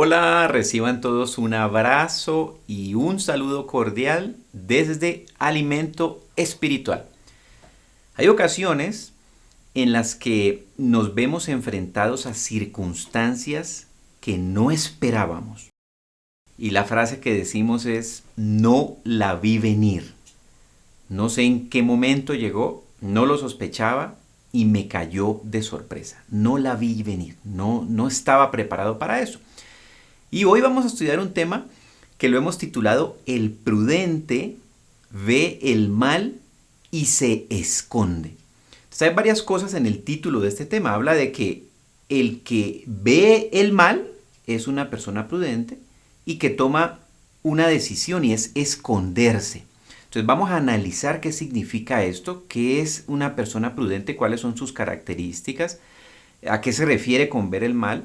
Hola, reciban todos un abrazo y un saludo cordial desde Alimento Espiritual. Hay ocasiones en las que nos vemos enfrentados a circunstancias que no esperábamos. Y la frase que decimos es, no la vi venir. No sé en qué momento llegó, no lo sospechaba y me cayó de sorpresa. No la vi venir, no estaba preparado para eso. Y hoy vamos a estudiar un tema que lo hemos titulado El prudente ve el mal y se esconde. Entonces hay varias cosas en el título de este tema. Habla de que el que ve el mal es una persona prudente y que toma una decisión y es esconderse. Entonces vamos a analizar qué significa esto, qué es una persona prudente, cuáles son sus características, a qué se refiere con ver el mal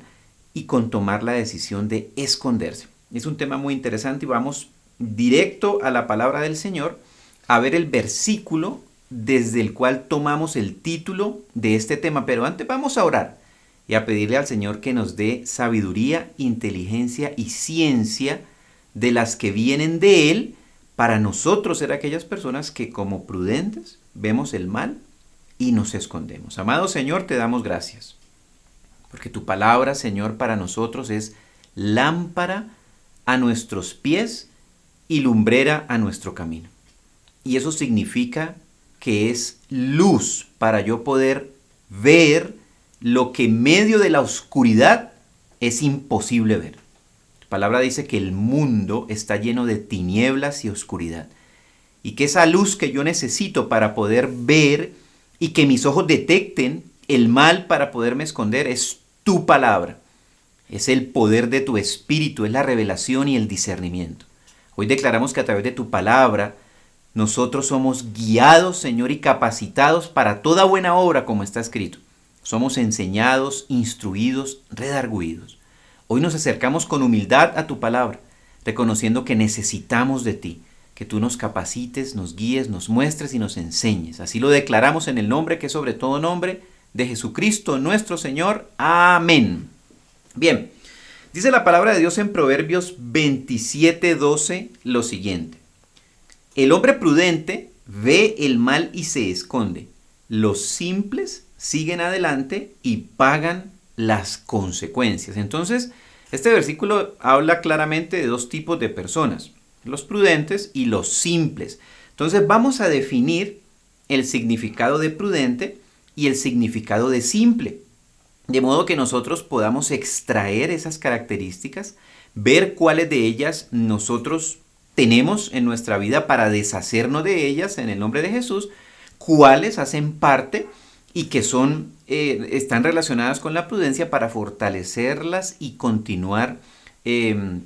y con tomar la decisión de esconderse. Es un tema muy interesante y vamos directo a la palabra del Señor a ver el versículo desde el cual tomamos el título de este tema. Pero antes vamos a orar y a pedirle al Señor que nos dé sabiduría, inteligencia y ciencia de las que vienen de Él para nosotros ser aquellas personas que como prudentes vemos el mal y nos escondemos. Amado Señor, te damos gracias. Porque tu palabra, Señor, para nosotros es lámpara a nuestros pies y lumbrera a nuestro camino. Y eso significa que es luz para yo poder ver lo que en medio de la oscuridad es imposible ver. Tu palabra dice que el mundo está lleno de tinieblas y oscuridad. Y que esa luz que yo necesito para poder ver y que mis ojos detecten el mal para poderme esconder es tu palabra. Es el poder de tu espíritu, es la revelación y el discernimiento. Hoy declaramos que a través de tu palabra nosotros somos guiados, Señor, y capacitados para toda buena obra como está escrito. Somos enseñados, instruidos, redarguidos. Hoy nos acercamos con humildad a tu palabra, reconociendo que necesitamos de ti, que tú nos capacites, nos guíes, nos muestres y nos enseñes. Así lo declaramos en el nombre que es sobre todo nombre, de Jesucristo nuestro Señor. Amén. Bien, dice la palabra de Dios en Proverbios 27:12 lo siguiente. El hombre prudente ve el mal y se esconde. Los simples siguen adelante y pagan las consecuencias. Entonces, este versículo habla claramente de dos tipos de personas, los prudentes y los simples. Entonces, vamos a definir el significado de prudente y el significado de simple, de modo que nosotros podamos extraer esas características, ver cuáles de ellas nosotros tenemos en nuestra vida para deshacernos de ellas en el nombre de Jesús, cuáles hacen parte y que están relacionadas con la prudencia para fortalecerlas y continuar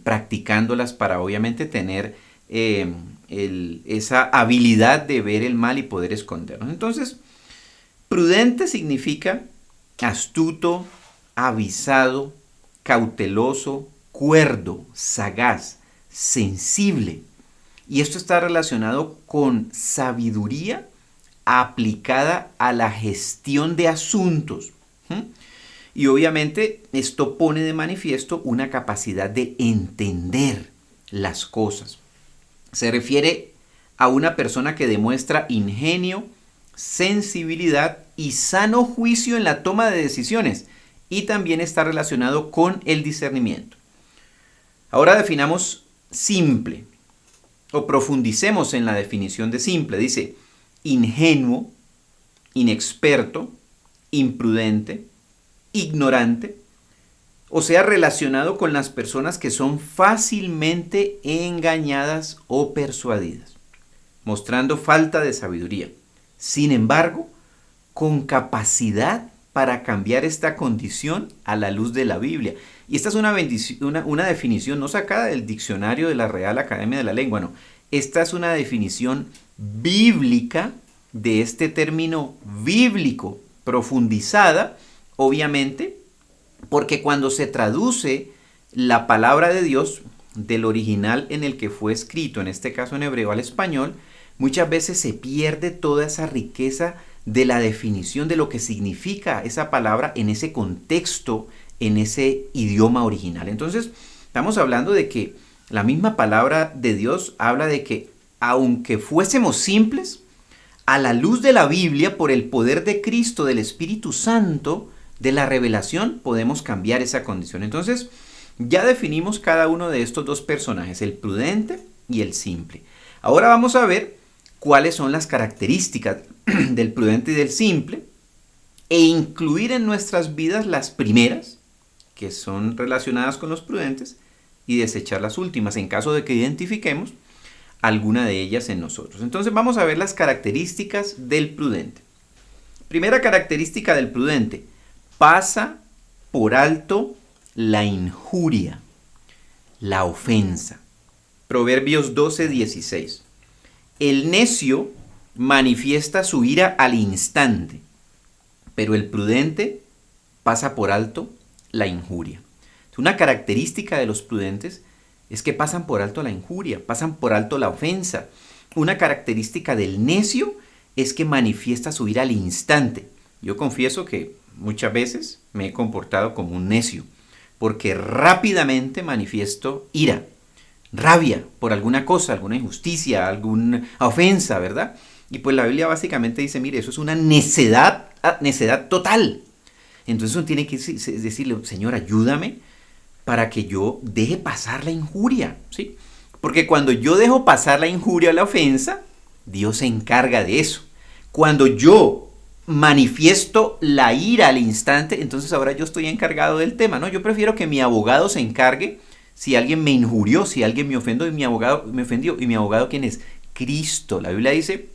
practicándolas para obviamente tener esa habilidad de ver el mal y poder escondernos. Entonces, prudente significa astuto, avisado, cauteloso, cuerdo, sagaz, sensible. Y esto está relacionado con sabiduría aplicada a la gestión de asuntos. Y obviamente esto pone de manifiesto una capacidad de entender las cosas. Se refiere a una persona que demuestra ingenio, sensibilidad y sano juicio en la toma de decisiones, y también está relacionado con el discernimiento. Ahora definamos simple, o profundicemos en la definición de simple. Dice ingenuo, inexperto, imprudente, ignorante, o sea, relacionado con las personas que son fácilmente engañadas o persuadidas, mostrando falta de sabiduría. Sin embargo, con capacidad para cambiar esta condición a la luz de la Biblia. Y esta es una definición no sacada del diccionario de la Real Academia de la Lengua, no. Esta es una definición bíblica de este término bíblico, profundizada, obviamente, porque cuando se traduce la palabra de Dios del original en el que fue escrito, en este caso en hebreo al español, muchas veces se pierde toda esa riqueza de la definición de lo que significa esa palabra en ese contexto, en ese idioma original. Entonces, Estamos hablando de que la misma palabra de Dios habla de que aunque fuésemos simples, a la luz de la Biblia, por el poder de Cristo, del Espíritu Santo, de la revelación, podemos cambiar esa condición. Entonces, ya definimos cada uno de estos dos personajes, el prudente y el simple. Ahora vamos a ver cuáles son las características del prudente y del simple e incluir en nuestras vidas las primeras, que son relacionadas con los prudentes, y desechar las últimas en caso de que identifiquemos alguna de ellas en nosotros. Entonces vamos a ver las características del prudente. Primera característica del prudente: pasa por alto la injuria, la ofensa. Proverbios 12:16. El necio manifiesta su ira al instante, pero el prudente pasa por alto la injuria. Una característica de los prudentes es que pasan por alto la injuria, pasan por alto la ofensa. Una característica del necio es que manifiesta su ira al instante. Yo confieso que muchas veces me he comportado como un necio, porque rápidamente manifiesto ira, rabia por alguna cosa, alguna injusticia, alguna ofensa, ¿verdad? Y pues la Biblia básicamente dice, mire, eso es una necedad total. Entonces uno tiene que decirle, Señor, ayúdame para que yo deje pasar la injuria, ¿sí? Porque cuando yo dejo pasar la injuria o la ofensa, Dios se encarga de eso. Cuando yo manifiesto la ira al instante, entonces ahora yo estoy encargado del tema, ¿no? Yo prefiero que mi abogado se encargue si alguien me injurió, si alguien me ofendió, y mi abogado me ofendió. ¿Y mi abogado quién es? Cristo. La Biblia dice,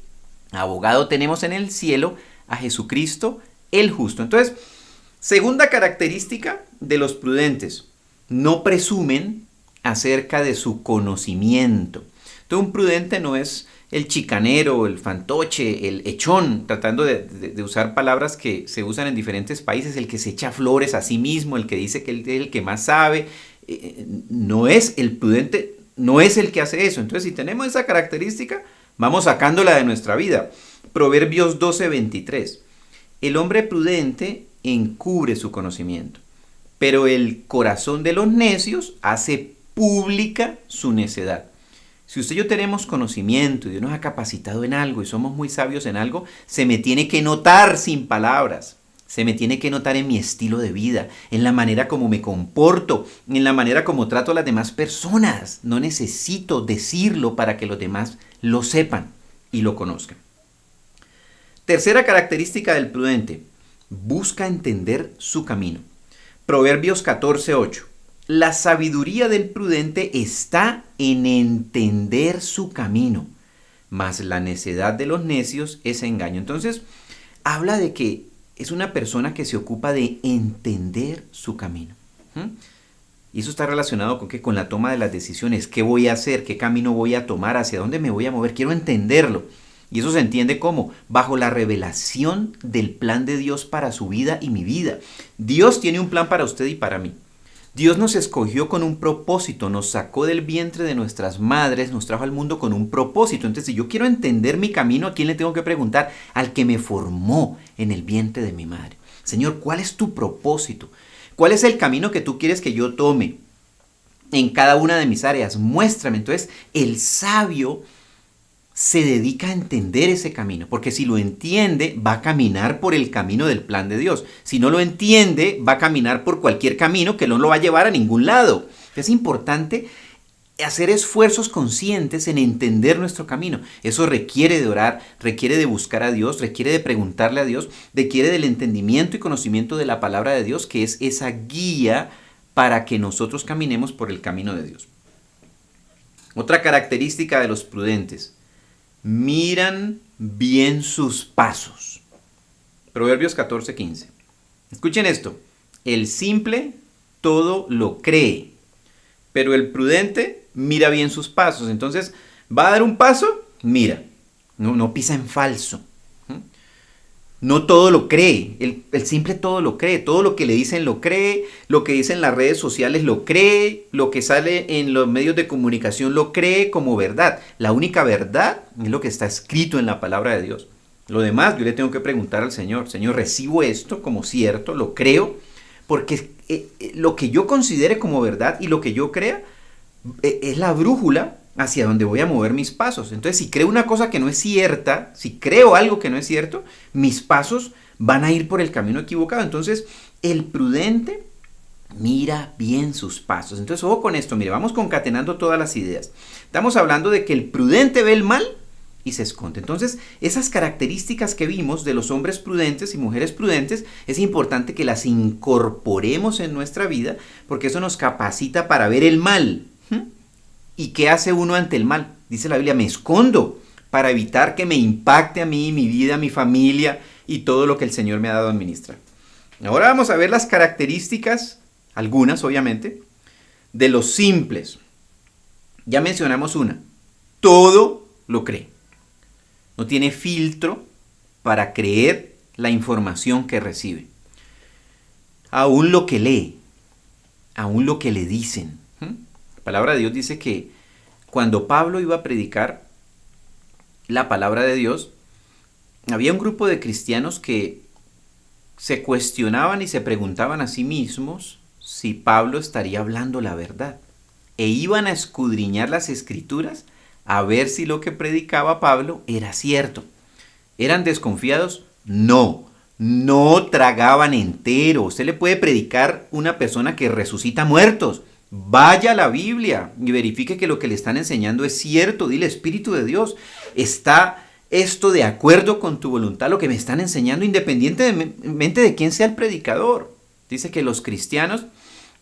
abogado tenemos en el cielo a Jesucristo el justo. Entonces, segunda característica de los prudentes: no presumen acerca de su conocimiento. Entonces, un prudente no es el chicanero, el fantoche, el echón, tratando de usar palabras que se usan en diferentes países, el que se echa flores a sí mismo, el que dice que él es el que más sabe. No es el prudente, no es el que hace eso. Entonces, si tenemos esa característica, vamos sacándola de nuestra vida. Proverbios 12:23. El hombre prudente encubre su conocimiento, pero el corazón de los necios hace pública su necedad. Si usted y yo tenemos conocimiento y Dios nos ha capacitado en algo y somos muy sabios en algo, se me tiene que notar sin palabras. Se me tiene que notar en mi estilo de vida, en la manera como me comporto, en la manera como trato a las demás personas. No necesito decirlo para que los demás lo sepan y lo conozcan. Tercera característica del prudente: busca entender su camino. Proverbios 14:8. La sabiduría del prudente está en entender su camino, mas la necedad de los necios es engaño. Entonces, habla de que es una persona que se ocupa de entender su camino. Y eso está relacionado con ¿qué? Con la toma de las decisiones. ¿Qué voy a hacer? ¿Qué camino voy a tomar? ¿Hacia dónde me voy a mover? Quiero entenderlo. Y eso se entiende como bajo la revelación del plan de Dios para su vida y mi vida. Dios tiene un plan para usted y para mí. Dios nos escogió con un propósito, nos sacó del vientre de nuestras madres, nos trajo al mundo con un propósito. Entonces, si yo quiero entender mi camino, ¿a quién le tengo que preguntar? Al que me formó en el vientre de mi madre. Señor, ¿cuál es tu propósito? ¿Cuál es el camino que tú quieres que yo tome en cada una de mis áreas? Muéstrame. Entonces, el sabio se dedica a entender ese camino, porque si lo entiende, va a caminar por el camino del plan de Dios. Si no lo entiende, va a caminar por cualquier camino que no lo va a llevar a ningún lado. Es importante hacer esfuerzos conscientes en entender nuestro camino. Eso requiere de orar, requiere de buscar a Dios, requiere de preguntarle a Dios, requiere del entendimiento y conocimiento de la palabra de Dios, que es esa guía para que nosotros caminemos por el camino de Dios. Otra característica de los prudentes: miran bien sus pasos. Proverbios 14:15. Escuchen esto: el simple todo lo cree, pero el prudente mira bien sus pasos. Entonces, va a dar un paso, mira, no pisa en falso. No todo lo cree, el simple todo lo cree, todo lo que le dicen lo cree, lo que dicen las redes sociales lo cree, lo que sale en los medios de comunicación lo cree como verdad. La única verdad es lo que está escrito en la palabra de Dios. Lo demás yo le tengo que preguntar al Señor: Señor, ¿recibo esto como cierto? ¿Lo creo? porque lo que yo considere como verdad y lo que yo crea es la brújula hacia donde voy a mover mis pasos. Entonces, si creo una cosa que no es cierta, si creo algo que no es cierto, mis pasos van a ir por el camino equivocado. Entonces, el prudente mira bien sus pasos. Entonces, ojo con esto, mire, vamos concatenando todas las ideas. Estamos hablando de que el prudente ve el mal y se esconde. Entonces, esas características que vimos de los hombres prudentes y mujeres prudentes, es importante que las incorporemos en nuestra vida, porque eso nos capacita para ver el mal. ¿Y qué hace uno ante el mal? Dice la Biblia, me escondo para evitar que me impacte a mí, mi vida, mi familia y todo lo que el Señor me ha dado a administrar. Ahora vamos a ver las características, algunas obviamente, de los simples. Ya mencionamos una, todo lo cree. No tiene filtro para creer la información que recibe. Aún lo que lee, aún lo que le dicen. La palabra de Dios dice que cuando Pablo iba a predicar la palabra de Dios, había un grupo de cristianos que se cuestionaban y se preguntaban a sí mismos si Pablo estaría hablando la verdad. E iban a escudriñar las escrituras a ver si lo que predicaba Pablo era cierto. ¿Eran desconfiados? No. No tragaban entero. Usted le puede predicar a una persona que resucita muertos. Vaya a la Biblia y verifique que lo que le están enseñando es cierto. Dile, Espíritu de Dios, ¿está esto de acuerdo con tu voluntad, lo que me están enseñando, independientemente de quién sea el predicador? Dice que los cristianos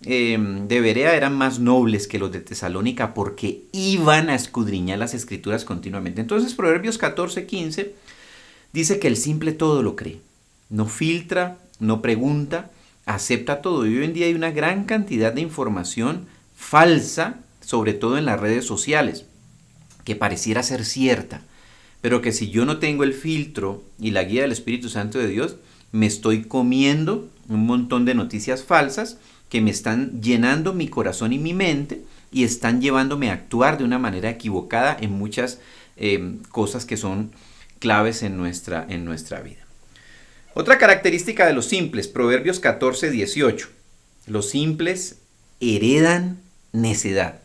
de Berea eran más nobles que los de Tesalónica porque iban a escudriñar las escrituras continuamente. Entonces Proverbios 14:15 dice que el simple todo lo cree. No filtra, no pregunta, acepta todo. Y hoy en día hay una gran cantidad de información falsa, sobre todo en las redes sociales, que pareciera ser cierta, pero que si yo no tengo el filtro y la guía del Espíritu Santo de Dios, me estoy comiendo un montón de noticias falsas que me están llenando mi corazón y mi mente y están llevándome a actuar de una manera equivocada en muchas cosas que son claves en nuestra vida. Otra característica de los simples, Proverbios 14:18. Los simples heredan necedad.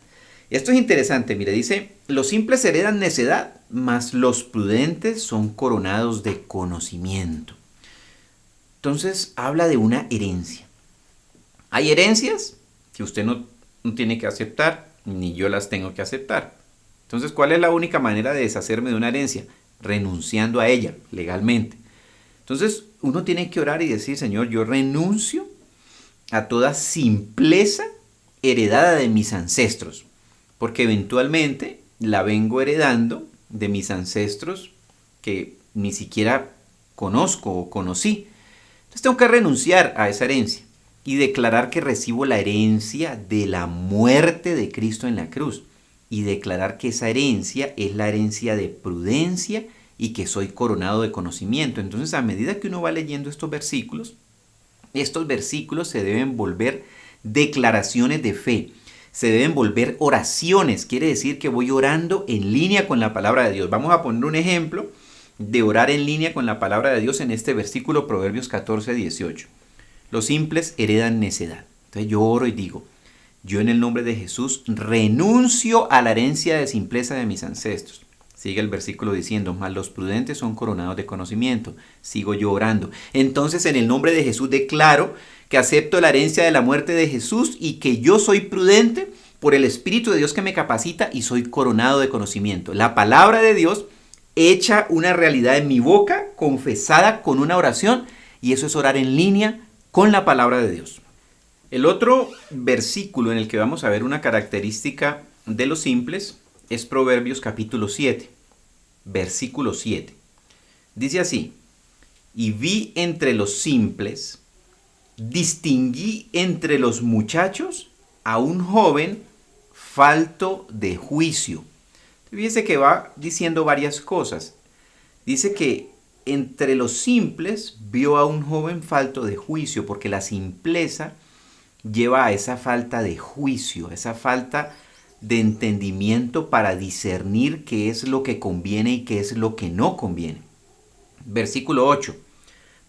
Esto es interesante, mire, dice, los simples heredan necedad, mas los prudentes son coronados de conocimiento. Entonces habla de una herencia. Hay herencias que usted no tiene que aceptar, ni yo las tengo que aceptar. Entonces, ¿cuál es la única manera de deshacerme de una herencia? Renunciando a ella legalmente. Entonces, uno tiene que orar y decir, Señor, yo renuncio a toda simpleza heredada de mis ancestros, porque eventualmente la vengo heredando de mis ancestros que ni siquiera conozco o conocí. Entonces tengo que renunciar a esa herencia y declarar que recibo la herencia de la muerte de Cristo en la cruz y declarar que esa herencia es la herencia de prudencia y que soy coronado de conocimiento. Entonces, a medida que uno va leyendo estos versículos se deben volver declaraciones de fe, se deben volver oraciones. Quiere decir que voy orando en línea con la palabra de Dios. Vamos a poner un ejemplo de orar en línea con la palabra de Dios en este versículo, Proverbios 14:18. Los simples heredan necedad. Entonces yo oro y digo, yo en el nombre de Jesús renuncio a la herencia de simpleza de mis ancestros. Sigue el versículo diciendo, mas los prudentes son coronados de conocimiento. Sigo yo orando. Entonces en el nombre de Jesús declaro que acepto la herencia de la muerte de Jesús y que yo soy prudente por el Espíritu de Dios que me capacita y soy coronado de conocimiento. La palabra de Dios hecha una realidad en mi boca, confesada con una oración, y eso es orar en línea con la palabra de Dios. El otro versículo en el que vamos a ver una característica de los simples es Proverbios capítulo 7, versículo 7. Dice así, y vi entre los simples, distinguí entre los muchachos a un joven falto de juicio. Fíjese que va diciendo varias cosas. Dice que entre los simples vio a un joven falto de juicio, porque la simpleza lleva a esa falta de juicio, esa falta de entendimiento para discernir qué es lo que conviene y qué es lo que no conviene. Versículo 8.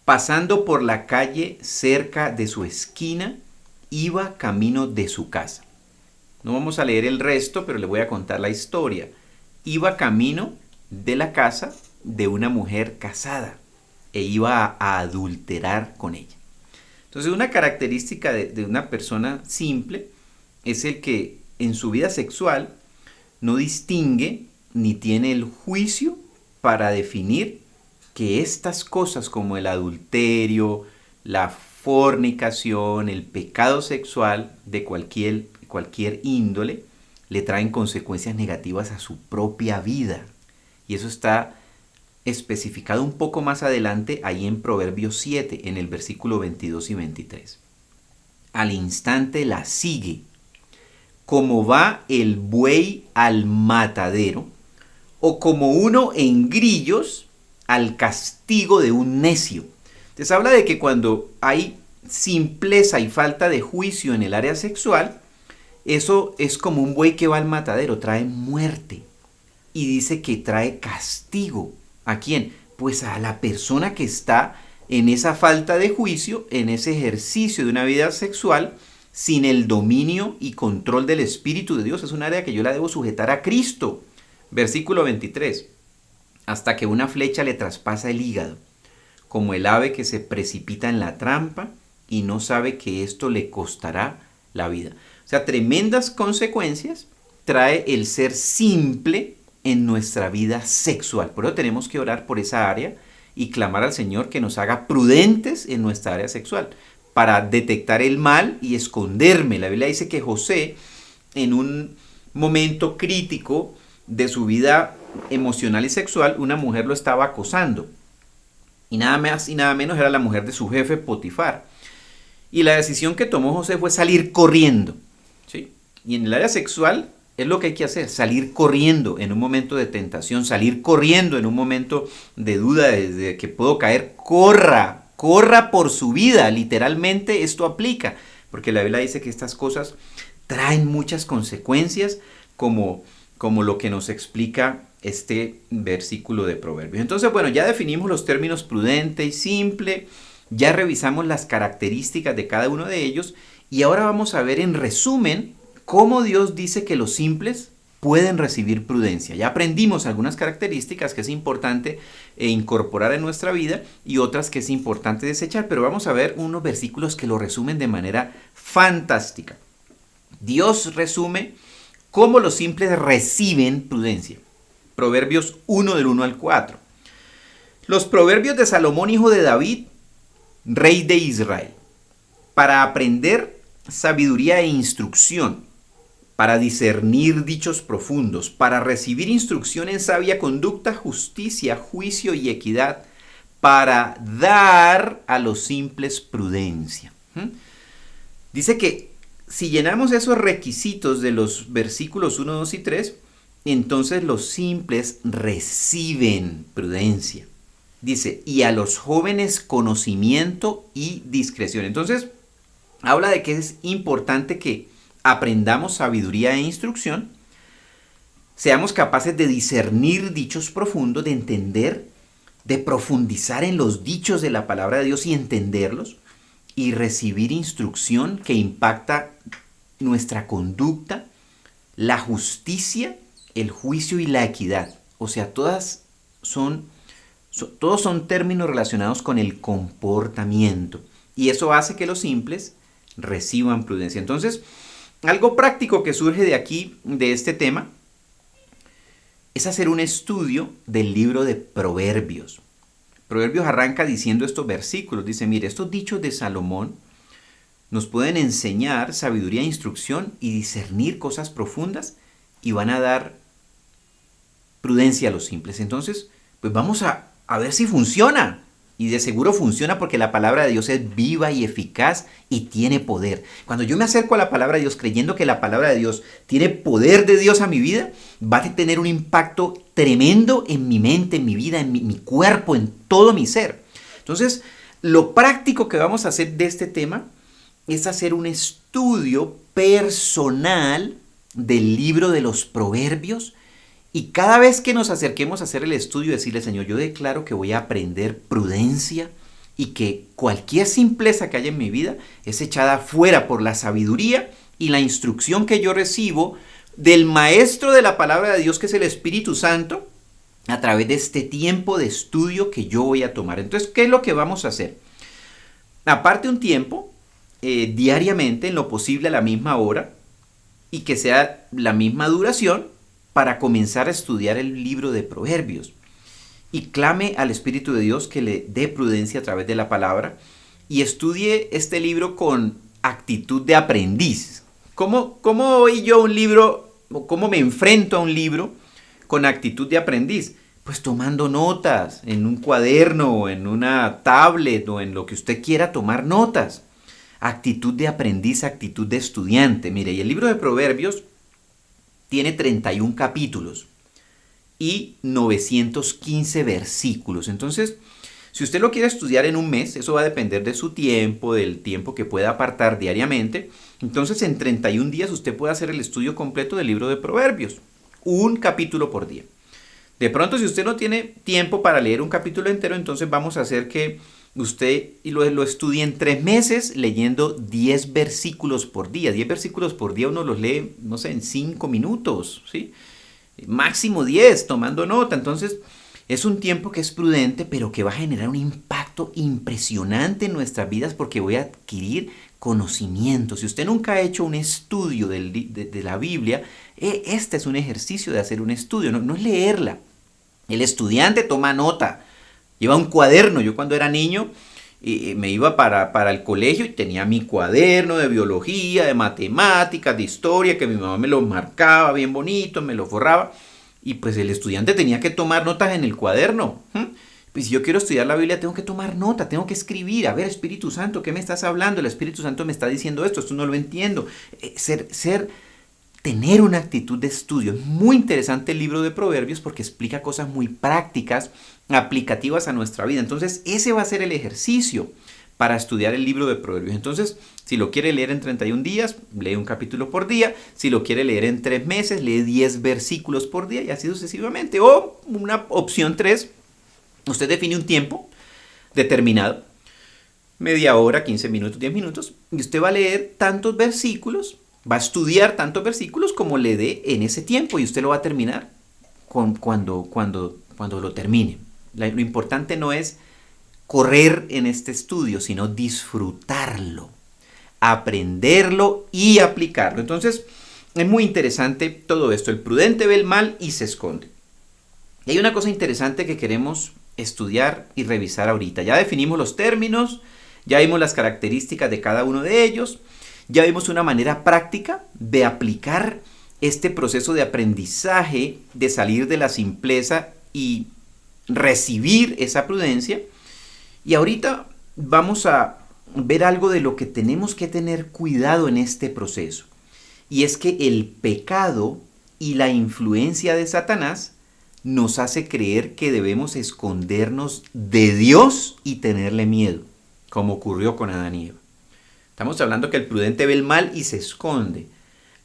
pasando por la calle cerca de su esquina, iba camino de su casa. No vamos a leer el resto, pero le voy a contar la historia. Iba camino de la casa de una mujer casada e iba a adulterar con ella. Entonces, una característica de una persona simple es el que en su vida sexual no distingue ni tiene el juicio para definir que estas cosas como el adulterio, la fornicación, el pecado sexual de cualquier índole le traen consecuencias negativas a su propia vida. Y eso está especificado un poco más adelante ahí en Proverbios 7, en el versículo 22 y 23. Al instante la sigue, como va el buey al matadero, o como uno en grillos al castigo de un necio. Entonces habla de que cuando hay simpleza y falta de juicio en el área sexual, eso es como un buey que va al matadero, trae muerte. Y dice que trae castigo. ¿A quién? Pues a la persona que está en esa falta de juicio, en ese ejercicio de una vida sexual, sin el dominio y control del Espíritu de Dios. Es un área que yo la debo sujetar a Cristo. Versículo 23. Hasta que una flecha le traspasa el hígado, como el ave que se precipita en la trampa y no sabe que esto le costará la vida. O sea, tremendas consecuencias trae el ser simple en nuestra vida sexual. Por eso tenemos que orar por esa área y clamar al Señor que nos haga prudentes en nuestra área sexual para detectar el mal y esconderme. La Biblia dice que José, en un momento crítico de su vida emocional y sexual, una mujer lo estaba acosando. Y nada más y nada menos era la mujer de su jefe Potifar. Y la decisión que tomó José fue salir corriendo. ¿Sí? Y en el área sexual es lo que hay que hacer, salir corriendo en un momento de tentación, salir corriendo en un momento de duda, desde que puedo caer, corra por su vida, literalmente esto aplica, porque la Biblia dice que estas cosas traen muchas consecuencias, como lo que nos explica este versículo de Proverbios. Entonces, bueno, ya definimos los términos prudente y simple, ya revisamos las características de cada uno de ellos, y ahora vamos a ver en resumen cómo Dios dice que los simples pueden recibir prudencia. Ya aprendimos algunas características que es importante incorporar en nuestra vida y otras que es importante desechar, pero vamos a ver unos versículos que lo resumen de manera fantástica. Dios resume cómo los simples reciben prudencia. Proverbios 1 del 1 al 4. Los proverbios de Salomón, hijo de David, rey de Israel, para aprender sabiduría e instrucción, para discernir dichos profundos, para recibir instrucción en sabia conducta, justicia, juicio y equidad, para dar a los simples prudencia. Dice que si llenamos esos requisitos de los versículos 1, 2 y 3, entonces los simples reciben prudencia. Dice, y a los jóvenes conocimiento y discreción. Entonces, habla de que es importante que aprendamos sabiduría e instrucción, seamos capaces de discernir dichos profundos, de entender, de profundizar en los dichos de la palabra de Dios y entenderlos, y recibir instrucción que impacta nuestra conducta, la justicia, el juicio y la equidad. O sea, todos son términos relacionados con el comportamiento. Y eso hace que los simples reciban prudencia. Entonces, algo práctico que surge de aquí, de este tema, es hacer un estudio del libro de Proverbios. Proverbios arranca diciendo estos versículos. Dice, mire, estos dichos de Salomón nos pueden enseñar sabiduría, instrucción y discernir cosas profundas y van a dar prudencia a los simples. Entonces, pues vamos a ver si funciona. Y de seguro funciona porque la palabra de Dios es viva y eficaz y tiene poder. Cuando yo me acerco a la palabra de Dios creyendo que la palabra de Dios tiene poder de Dios a mi vida, va a tener un impacto tremendo en mi mente, en mi vida, en mi cuerpo, en todo mi ser. Entonces, lo práctico que vamos a hacer de este tema es hacer un estudio personal del libro de los Proverbios. Y cada vez que nos acerquemos a hacer el estudio, decirle, Señor, yo declaro que voy a aprender prudencia, y que cualquier simpleza que haya en mi vida es echada fuera por la sabiduría y la instrucción que yo recibo del maestro de la palabra de Dios, que es el Espíritu Santo, a través de este tiempo de estudio que yo voy a tomar. Entonces, ¿qué es lo que vamos a hacer? Aparte un tiempo, diariamente, en lo posible a la misma hora, y que sea la misma duración, para comenzar a estudiar el libro de Proverbios. Y clame al Espíritu de Dios que le dé prudencia a través de la palabra, y estudie este libro con actitud de aprendiz. ¿Cómo voy yo a un libro, o cómo me enfrento a un libro con actitud de aprendiz? Pues tomando notas en un cuaderno o en una tablet o en lo que usted quiera tomar notas. Actitud de aprendiz, actitud de estudiante. Mire, y el libro de Proverbios tiene 31 capítulos y 915 versículos. Entonces, si usted lo quiere estudiar en un mes, eso va a depender de su tiempo, del tiempo que pueda apartar diariamente. Entonces, en 31 días usted puede hacer el estudio completo del libro de Proverbios. Un capítulo por día. De pronto, si usted no tiene tiempo para leer un capítulo entero, entonces vamos a hacer que usted lo estudie en 3 meses leyendo 10 versículos por día. 10 versículos por día uno los lee, no sé, en 5 minutos, ¿sí? Máximo 10, tomando nota. Entonces, es un tiempo que es prudente, pero que va a generar un impacto impresionante en nuestras vidas porque voy a adquirir conocimiento. Si usted nunca ha hecho un estudio de la Biblia, este es un ejercicio de hacer un estudio, no es leerla. El estudiante toma nota, lleva un cuaderno. Yo cuando era niño me iba para el colegio y tenía mi cuaderno de biología, de matemáticas, de historia, que mi mamá me lo marcaba bien bonito, me lo forraba. Y pues el estudiante tenía que tomar notas en el cuaderno. Pues si yo quiero estudiar la Biblia, tengo que tomar nota, tengo que escribir. A ver, Espíritu Santo, ¿qué me estás hablando? El Espíritu Santo me está diciendo esto no lo entiendo. Tener una actitud de estudio. Es muy interesante el libro de Proverbios porque explica cosas muy prácticas, aplicativas a nuestra vida. Entonces, ese va a ser el ejercicio para estudiar el libro de Proverbios. Entonces, si lo quiere leer en 31 días, lee un capítulo por día. Si lo quiere leer en 3 meses, lee 10 versículos por día y así sucesivamente. O una opción 3, usted define un tiempo determinado, media hora, 15 minutos, 10 minutos, y usted va a leer tantos versículos, va a estudiar tantos versículos como le dé en ese tiempo y usted lo va a terminar cuando lo termine. Lo importante no es correr en este estudio, sino disfrutarlo, aprenderlo y aplicarlo. Entonces, es muy interesante todo esto. El prudente ve el mal y se esconde. Y hay una cosa interesante que queremos estudiar y revisar ahorita. Ya definimos los términos, ya vimos las características de cada uno de ellos, ya vimos una manera práctica de aplicar este proceso de aprendizaje, de salir de la simpleza y recibir esa prudencia. Y ahorita vamos a ver algo de lo que tenemos que tener cuidado en este proceso. Y es que el pecado y la influencia de Satanás nos hace creer que debemos escondernos de Dios y tenerle miedo, como ocurrió con Adán y Eva. Estamos hablando que el prudente ve el mal y se esconde.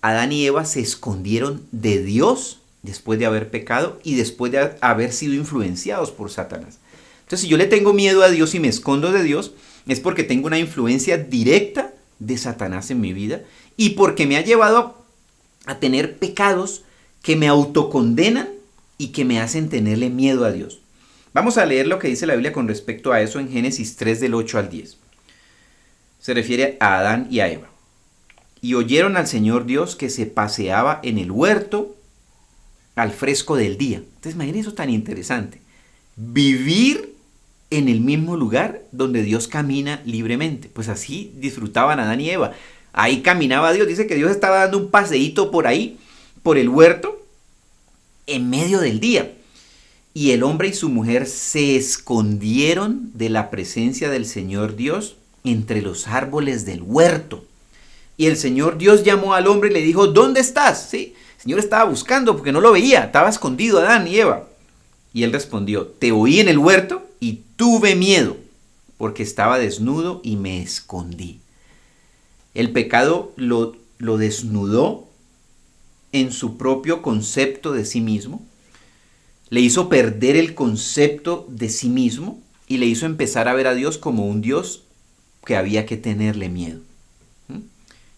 Adán y Eva se escondieron de Dios después de haber pecado y después de haber sido influenciados por Satanás. Entonces, si yo le tengo miedo a Dios y me escondo de Dios, es porque tengo una influencia directa de Satanás en mi vida y porque me ha llevado a tener pecados que me autocondenan y que me hacen tenerle miedo a Dios. Vamos a leer lo que dice la Biblia con respecto a eso en Génesis 3 del 8 al 10. Se refiere a Adán y a Eva. Y oyeron al Señor Dios que se paseaba en el huerto al fresco del día. Entonces, imagínense eso tan interesante. Vivir en el mismo lugar donde Dios camina libremente. Pues así disfrutaban Adán y Eva. Ahí caminaba Dios. Dice que Dios estaba dando un paseíto por ahí, por el huerto, en medio del día. Y el hombre y su mujer se escondieron de la presencia del Señor Dios entre los árboles del huerto. Y el Señor Dios llamó al hombre y le dijo, ¿dónde estás? Sí, el Señor estaba buscando porque no lo veía, estaba escondido Adán y Eva. Y él respondió, te oí en el huerto y tuve miedo, porque estaba desnudo y me escondí. El pecado lo desnudó en su propio concepto de sí mismo, le hizo perder el concepto de sí mismo y le hizo empezar a ver a Dios como un Dios que había que tenerle miedo.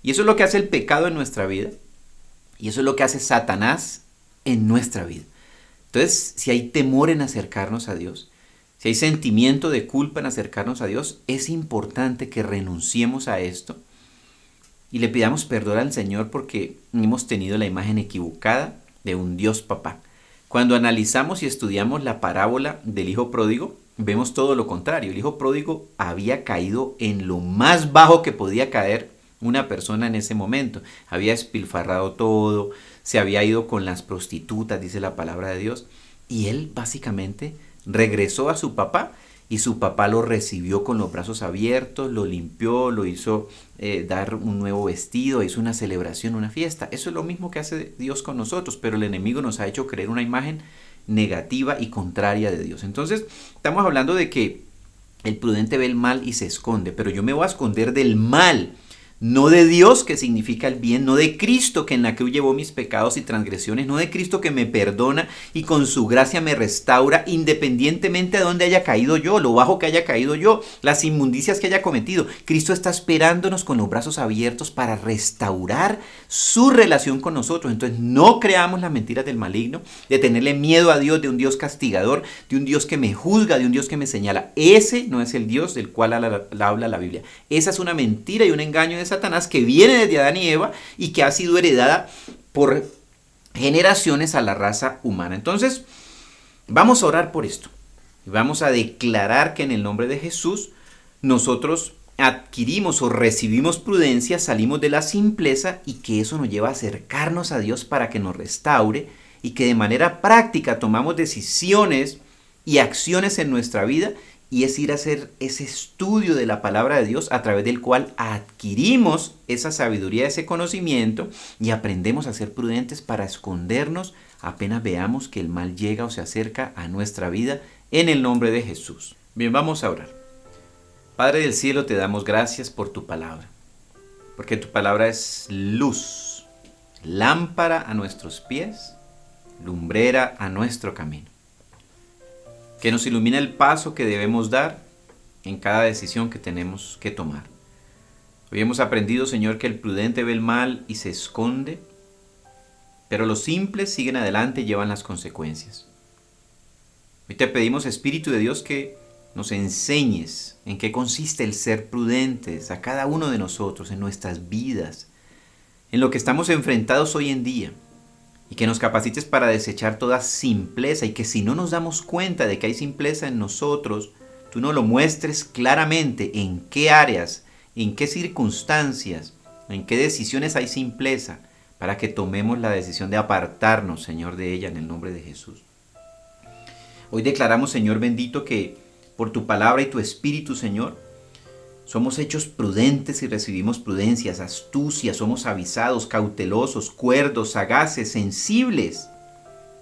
Y eso es lo que hace el pecado en nuestra vida. Y eso es lo que hace Satanás en nuestra vida. Entonces, si hay temor en acercarnos a Dios, si hay sentimiento de culpa en acercarnos a Dios, es importante que renunciemos a esto y le pidamos perdón al Señor porque hemos tenido la imagen equivocada de un Dios papá. Cuando analizamos y estudiamos la parábola del hijo pródigo, vemos todo lo contrario. El hijo pródigo había caído en lo más bajo que podía caer una persona en ese momento. Había despilfarrado todo, se había ido con las prostitutas, dice la palabra de Dios, y él básicamente regresó a su papá y su papá lo recibió con los brazos abiertos, lo limpió, lo hizo dar un nuevo vestido, hizo una celebración, una fiesta. Eso es lo mismo que hace Dios con nosotros, pero el enemigo nos ha hecho creer una imagen negativa y contraria de Dios. Entonces, estamos hablando de que el prudente ve el mal y se esconde, pero yo me voy a esconder del mal, no de Dios, que significa el bien, no de Cristo, que en la cruz llevó mis pecados y transgresiones, no de Cristo que me perdona y con su gracia me restaura independientemente de dónde haya caído yo, lo bajo que haya caído yo, las inmundicias que haya cometido. Cristo está esperándonos con los brazos abiertos para restaurar su relación con nosotros. Entonces no creamos las mentiras del maligno, de tenerle miedo a Dios, de un Dios castigador, de un Dios que me juzga, de un Dios que me señala. Ese no es el Dios del cual habla la Biblia. Esa es una mentira y un engaño de Satanás que viene desde Adán y Eva y que ha sido heredada por generaciones a la raza humana. Entonces, vamos a orar por esto. Vamos a declarar que en el nombre de Jesús nosotros adquirimos o recibimos prudencia, salimos de la simpleza y que eso nos lleva a acercarnos a Dios para que nos restaure y que de manera práctica tomamos decisiones y acciones en nuestra vida. Y es ir a hacer ese estudio de la palabra de Dios a través del cual adquirimos esa sabiduría, ese conocimiento y aprendemos a ser prudentes para escondernos apenas veamos que el mal llega o se acerca a nuestra vida en el nombre de Jesús. Bien, vamos a orar. Padre del cielo, te damos gracias por tu palabra, porque tu palabra es luz, lámpara a nuestros pies, lumbrera a nuestro camino, que nos ilumina el paso que debemos dar en cada decisión que tenemos que tomar. Hoy hemos aprendido, Señor, que el prudente ve el mal y se esconde, pero los simples siguen adelante y llevan las consecuencias. Hoy te pedimos, Espíritu de Dios, que nos enseñes en qué consiste el ser prudentes a cada uno de nosotros, en nuestras vidas, en lo que estamos enfrentados hoy en día. Y que nos capacites para desechar toda simpleza y que si no nos damos cuenta de que hay simpleza en nosotros, tú nos lo muestres claramente en qué áreas, en qué circunstancias, en qué decisiones hay simpleza, para que tomemos la decisión de apartarnos, Señor, de ella en el nombre de Jesús. Hoy declaramos, Señor bendito, que por tu palabra y tu Espíritu, Señor, somos hechos prudentes y recibimos prudencias, astucias, somos avisados, cautelosos, cuerdos, sagaces, sensibles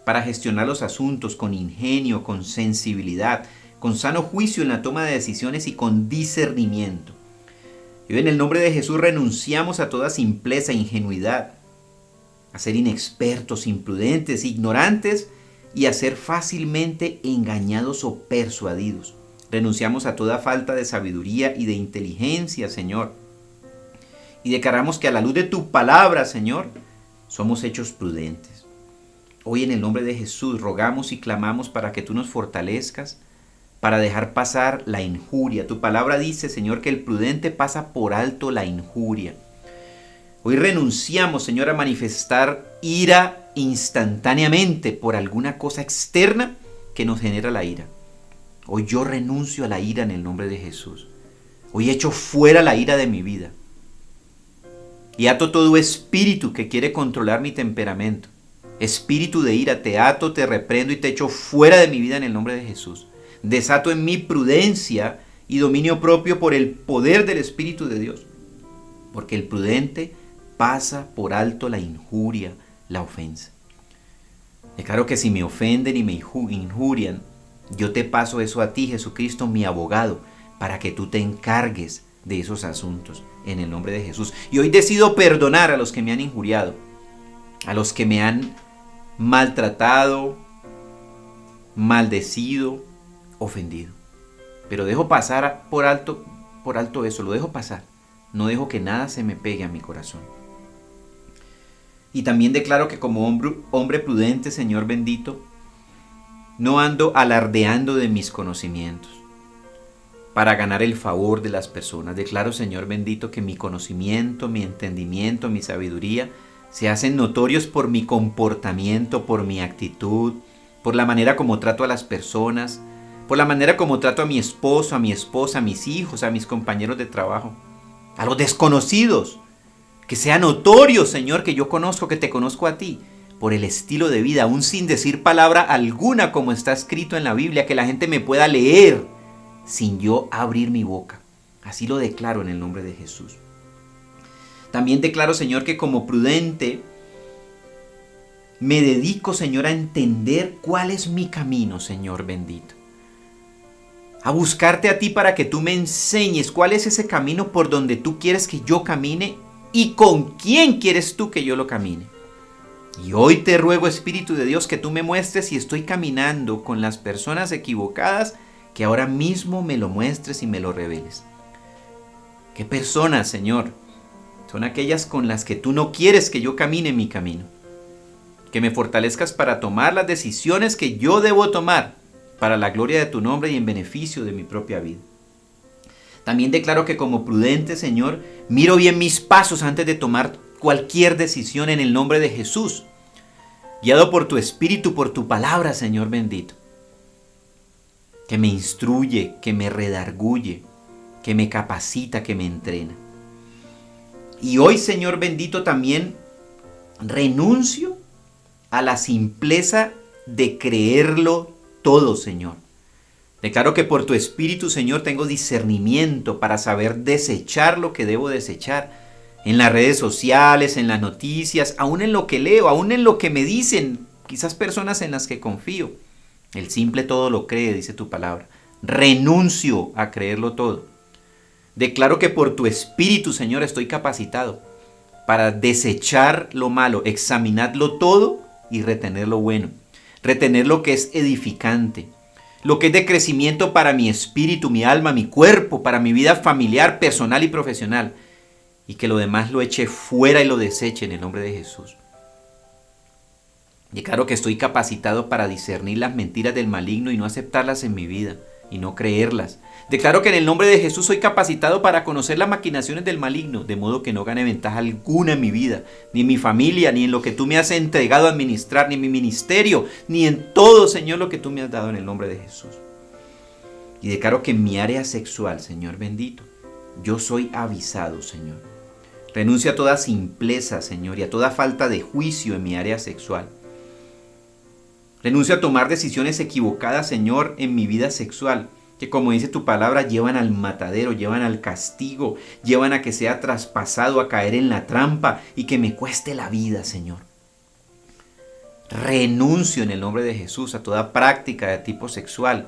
para gestionar los asuntos con ingenio, con sensibilidad, con sano juicio en la toma de decisiones y con discernimiento. Y hoy en el nombre de Jesús renunciamos a toda simpleza e ingenuidad, a ser inexpertos, imprudentes, ignorantes y a ser fácilmente engañados o persuadidos. Renunciamos a toda falta de sabiduría y de inteligencia, Señor. Y declaramos que a la luz de tu palabra, Señor, somos hechos prudentes. Hoy en el nombre de Jesús rogamos y clamamos para que tú nos fortalezcas, para dejar pasar la injuria. Tu palabra dice, Señor, que el prudente pasa por alto la injuria. Hoy renunciamos, Señor, a manifestar ira instantáneamente por alguna cosa externa que nos genera la ira. Hoy yo renuncio a la ira en el nombre de Jesús. Hoy echo fuera la ira de mi vida. Y ato todo espíritu que quiere controlar mi temperamento. Espíritu de ira, te ato, te reprendo y te echo fuera de mi vida en el nombre de Jesús. Desato en mí prudencia y dominio propio por el poder del Espíritu de Dios. Porque el prudente pasa por alto la injuria, la ofensa. Declaro que si me ofenden y me injurian, yo te paso eso a ti, Jesucristo, mi abogado, para que tú te encargues de esos asuntos en el nombre de Jesús. Y hoy decido perdonar a los que me han injuriado, a los que me han maltratado, maldecido, ofendido. Pero dejo pasar por alto eso, lo dejo pasar. No dejo que nada se me pegue a mi corazón. Y también declaro que como hombre prudente, Señor bendito, no ando alardeando de mis conocimientos para ganar el favor de las personas. Declaro, Señor bendito, que mi conocimiento, mi entendimiento, mi sabiduría se hacen notorios por mi comportamiento, por mi actitud, por la manera como trato a las personas, por la manera como trato a mi esposo, a mi esposa, a mis hijos, a mis compañeros de trabajo, a los desconocidos. Que sea notorio, Señor, que yo conozco, que te conozco a ti, por el estilo de vida, aún sin decir palabra alguna como está escrito en la Biblia, que la gente me pueda leer sin yo abrir mi boca. Así lo declaro en el nombre de Jesús. También declaro, Señor, que como prudente me dedico, Señor, a entender cuál es mi camino, Señor bendito. A buscarte a ti para que tú me enseñes cuál es ese camino por donde tú quieres que yo camine y con quién quieres tú que yo lo camine. Y hoy te ruego, Espíritu de Dios, que tú me muestres si estoy caminando con las personas equivocadas, que ahora mismo me lo muestres y me lo reveles. ¿Qué personas, Señor, son aquellas con las que tú no quieres que yo camine mi camino? Que me fortalezcas para tomar las decisiones que yo debo tomar para la gloria de tu nombre y en beneficio de mi propia vida. También declaro que como prudente, Señor, miro bien mis pasos antes de tomar cualquier decisión en el nombre de Jesús, guiado por tu Espíritu, por tu palabra, Señor bendito, que me instruye, que me redarguye, que me capacita, que me entrena. Y hoy, Señor bendito, también renuncio a la simpleza de creerlo todo, Señor. Declaro que por tu Espíritu, Señor, tengo discernimiento para saber desechar lo que debo desechar en las redes sociales, en las noticias, aún en lo que leo, aún en lo que me dicen, quizás personas en las que confío. El simple todo lo cree, dice tu palabra. Renuncio a creerlo todo. Declaro que por tu Espíritu, Señor, estoy capacitado para desechar lo malo, examinarlo todo y retener lo bueno. Retener lo que es edificante, lo que es de crecimiento para mi espíritu, mi alma, mi cuerpo, para mi vida familiar, personal y profesional. Y que lo demás lo eche fuera y lo deseche en el nombre de Jesús. Declaro que estoy capacitado para discernir las mentiras del maligno y no aceptarlas en mi vida y no creerlas. Declaro que en el nombre de Jesús soy capacitado para conocer las maquinaciones del maligno, de modo que no gane ventaja alguna en mi vida, ni en mi familia, ni en lo que tú me has entregado a administrar, ni en mi ministerio, ni en todo, Señor, lo que tú me has dado en el nombre de Jesús. Y declaro que en mi área sexual, Señor bendito, yo soy avisado, Señor. Renuncio a toda simpleza, Señor, y a toda falta de juicio en mi área sexual. Renuncio a tomar decisiones equivocadas, Señor, en mi vida sexual, que como dice tu palabra, llevan al matadero, llevan al castigo, llevan a que sea traspasado, a caer en la trampa y que me cueste la vida, Señor. Renuncio en el nombre de Jesús a toda práctica de tipo sexual,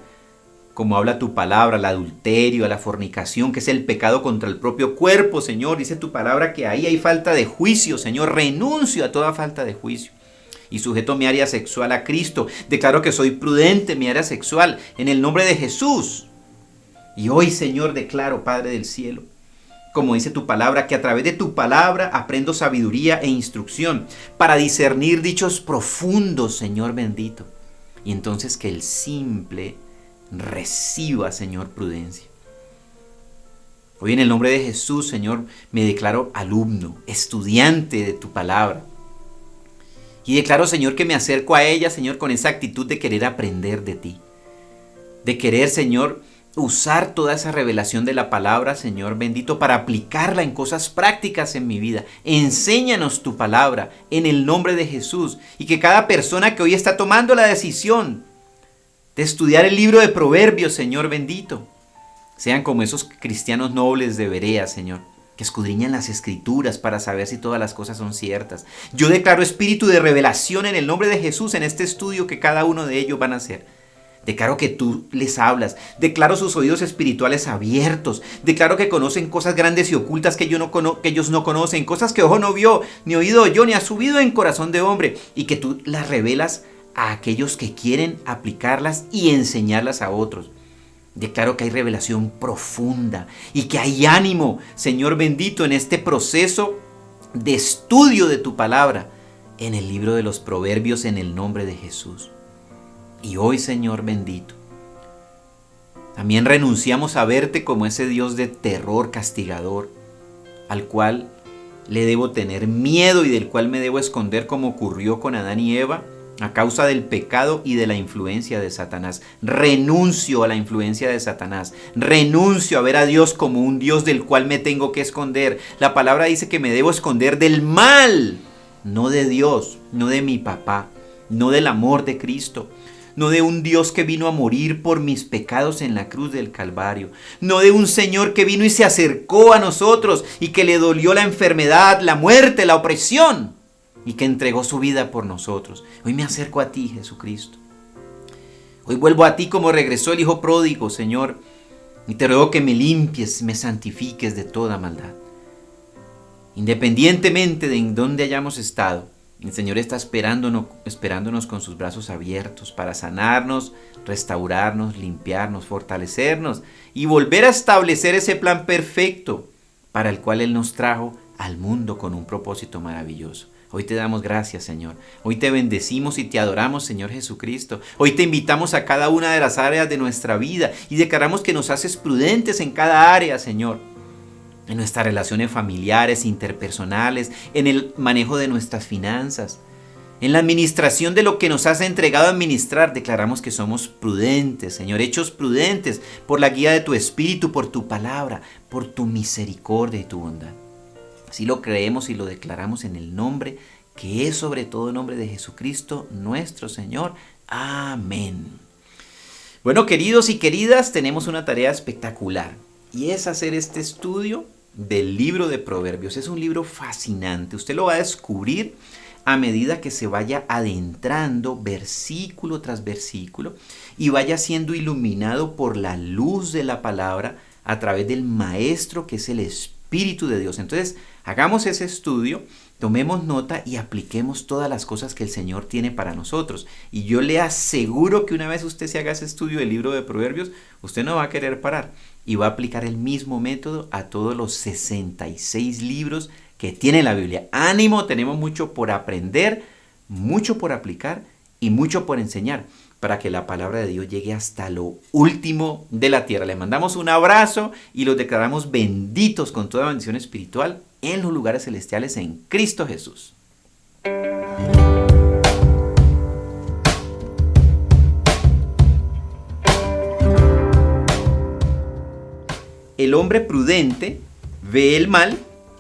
como habla tu palabra, al adulterio, a la fornicación, que es el pecado contra el propio cuerpo, Señor. Dice tu palabra que ahí hay falta de juicio, Señor. Renuncio a toda falta de juicio. Y sujeto mi área sexual a Cristo. Declaro que soy prudente en mi área sexual en el nombre de Jesús. Y hoy, Señor, declaro, Padre del cielo, como dice tu palabra, que a través de tu palabra aprendo sabiduría e instrucción para discernir dichos profundos, Señor bendito. Y entonces que el simple reciba, Señor, prudencia. Hoy en el nombre de Jesús, Señor, me declaro alumno, estudiante de tu palabra. Y declaro, Señor, que me acerco a ella, Señor, con esa actitud de querer aprender de ti. De querer, Señor, usar toda esa revelación de la palabra, Señor bendito, para aplicarla en cosas prácticas en mi vida. Enséñanos tu palabra en el nombre de Jesús. Y que cada persona que hoy está tomando la decisión de estudiar el libro de Proverbios, Señor bendito, sean como esos cristianos nobles de Berea, Señor, que escudriñan las escrituras para saber si todas las cosas son ciertas. Yo declaro espíritu de revelación en el nombre de Jesús en este estudio que cada uno de ellos van a hacer. Declaro que tú les hablas. Declaro sus oídos espirituales abiertos. Declaro que conocen cosas grandes y ocultas que ellos no conocen. Cosas que ojo no vio, ni oído oyó, ni ha subido en corazón de hombre. Y que tú las revelas a aquellos que quieren aplicarlas y enseñarlas a otros. Declaro que hay revelación profunda y que hay ánimo, Señor bendito, en este proceso de estudio de tu palabra en el libro de los Proverbios, en el nombre de Jesús. Y hoy, Señor bendito, también renunciamos a verte como ese Dios de terror castigador, al cual le debo tener miedo y del cual me debo esconder, como ocurrió con Adán y Eva, a causa del pecado y de la influencia de Satanás. Renuncio a la influencia de Satanás. Renuncio a ver a Dios como un Dios del cual me tengo que esconder. La palabra dice que me debo esconder del mal, no de Dios, no de mi papá, no del amor de Cristo, no de un Dios que vino a morir por mis pecados en la cruz del Calvario, no de un Señor que vino y se acercó a nosotros y que le dolió la enfermedad, la muerte, la opresión, y que entregó su vida por nosotros. Hoy me acerco a ti, Jesucristo. Hoy vuelvo a ti como regresó el Hijo pródigo, Señor, y te ruego que me limpies, me santifiques de toda maldad. Independientemente de en dónde hayamos estado, el Señor está esperándonos con sus brazos abiertos para sanarnos, restaurarnos, limpiarnos, fortalecernos y volver a establecer ese plan perfecto para el cual Él nos trajo al mundo con un propósito maravilloso. Hoy te damos gracias, Señor. Hoy te bendecimos y te adoramos, Señor Jesucristo. Hoy te invitamos a cada una de las áreas de nuestra vida y declaramos que nos haces prudentes en cada área, Señor. En nuestras relaciones familiares, interpersonales, en el manejo de nuestras finanzas, en la administración de lo que nos has entregado a administrar. Declaramos que somos prudentes, Señor, hechos prudentes por la guía de tu Espíritu, por tu palabra, por tu misericordia y tu bondad. Así lo creemos y lo declaramos en el nombre que es sobre todo el nombre de Jesucristo, nuestro Señor. Amén. Bueno, queridos y queridas, tenemos una tarea espectacular y es hacer este estudio del libro de Proverbios. Es un libro fascinante. Usted lo va a descubrir a medida que se vaya adentrando versículo tras versículo y vaya siendo iluminado por la luz de la palabra a través del Maestro que es el Espíritu de Dios. Entonces, hagamos ese estudio, tomemos nota y apliquemos todas las cosas que el Señor tiene para nosotros. Y yo le aseguro que una vez usted se haga ese estudio del libro de Proverbios, usted no va a querer parar y va a aplicar el mismo método a todos los 66 libros que tiene la Biblia. ¡Ánimo! Tenemos mucho por aprender, mucho por aplicar y mucho por enseñar para que la palabra de Dios llegue hasta lo último de la tierra. Le mandamos un abrazo y los declaramos benditos con toda bendición espiritual en los lugares celestiales en Cristo Jesús. El hombre prudente ve el mal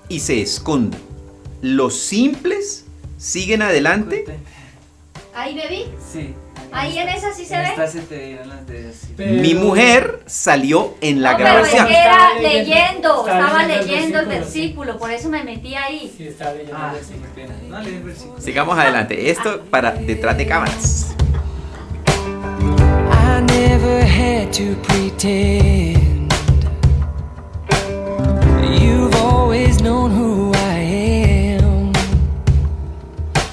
y se esconde. Los simples siguen adelante. ¿Ahí, bebí? Sí. Ahí en esa sí se ve. Esta se te dieron las de así. Mi mujer salió en la No, pero es grabación. que era Estaba estaba leyendo leyendo el el versículo, por eso me metí ahí. Sí, está leyendo el Sí, versículo. qué pena. No, lee el versículo. Sigamos adelante. Esto para detrás de cámaras. I never had to pretend. You've always known who I am,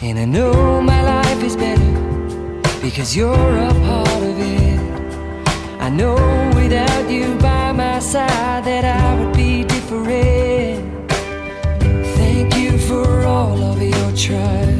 and I know my life is better because you're a part of it. I know without you by my side that I would be different. Thank you for all of your trust.